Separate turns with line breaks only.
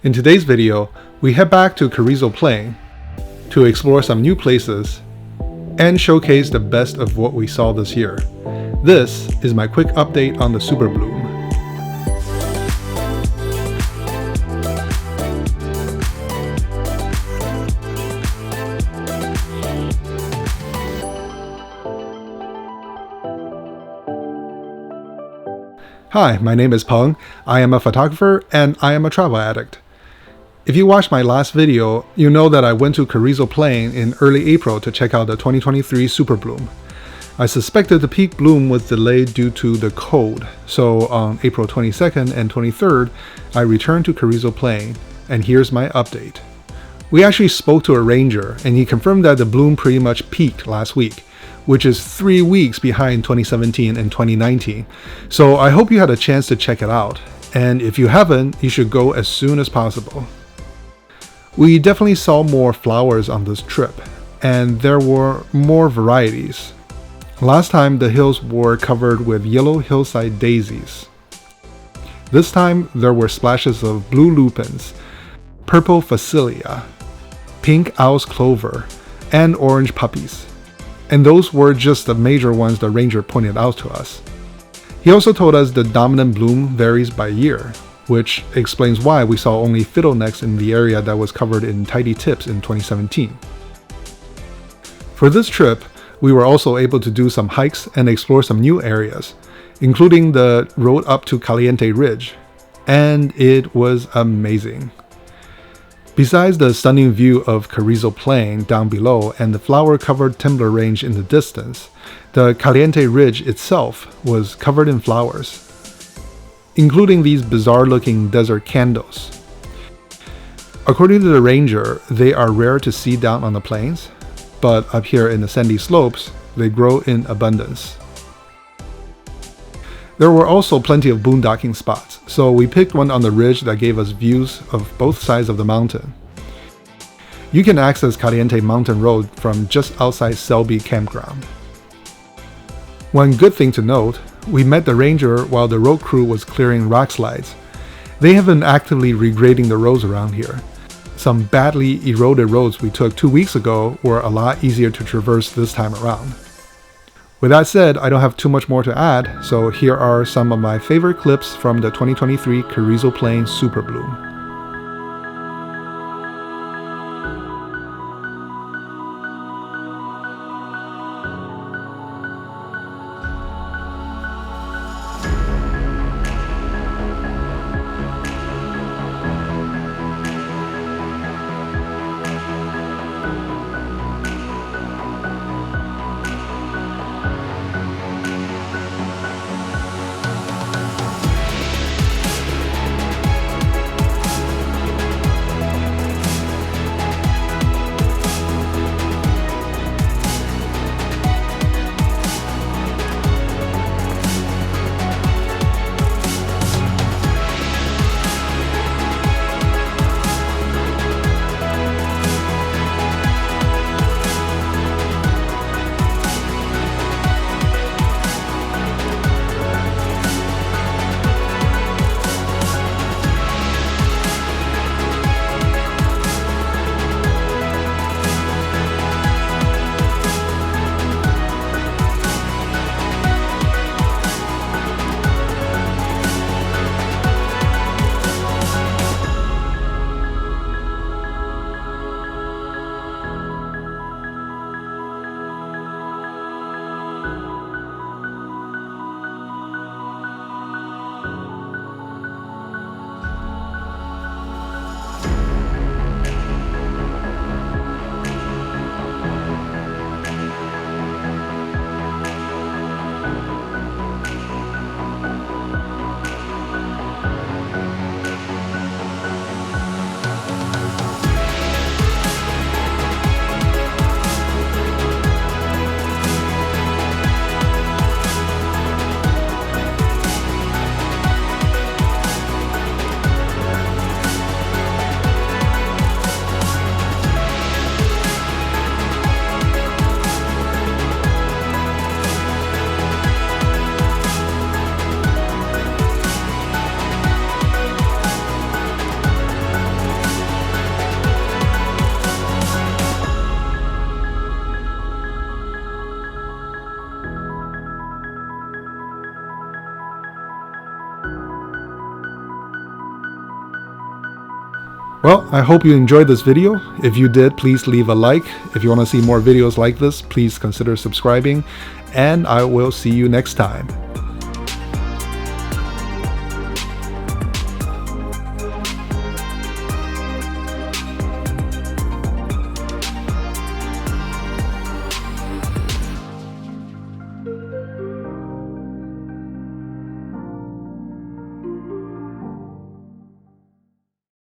In today's video, we head back to Carrizo Plain to explore some new places and showcase the best of what we saw this year. This is my quick update on the Super Bloom. Hi, my name is Peng. I am a photographer and I am a travel addict. If you watched my last video, you know that I went to Carrizo Plain in early April to check out the 2023 Super Bloom. I suspected the peak bloom was delayed due to the cold, so on April 22nd and 23rd, I returned to Carrizo Plain, and here's my update. We actually spoke to a ranger, and he confirmed that the bloom pretty much peaked last week, which is 3 weeks behind 2017 and 2019. So I hope you had a chance to check it out, and if you haven't, you should go as soon as possible. We definitely saw more flowers on this trip, and there were more varieties. Last time the hills were covered with yellow hillside daisies. This time there were splashes of blue lupins, purple phacelia, pink owl's clover, and orange poppies. And those were just the major ones the ranger pointed out to us. He also told us the dominant bloom varies by year, which explains why we saw only fiddlenecks in the area that was covered in tidy tips in 2017. For this trip, we were also able to do some hikes and explore some new areas, including the road up to Caliente Ridge, and it was amazing. Besides the stunning view of Carrizo Plain down below and the flower-covered timber range in the distance, the Caliente Ridge itself was covered in flowers, including these bizarre-looking desert candles. According to the ranger, they are rare to see down on the plains, but up here in the sandy slopes, they grow in abundance. There were also plenty of boondocking spots, so we picked one on the ridge that gave us views of both sides of the mountain. You can access Caliente Mountain Road from just outside Selby Campground. One good thing to note, we met the ranger while the road crew was clearing rock slides. They have been actively regrading the roads around here. Some badly eroded roads we took 2 weeks ago were a lot easier to traverse this time around. With that said, I don't have too much more to add, so here are some of my favorite clips from the 2023 Carrizo Plain Super Bloom. Well, I hope you enjoyed this video. If you did, please leave a like. If you want to see more videos like this, please consider subscribing, and I will see you next time.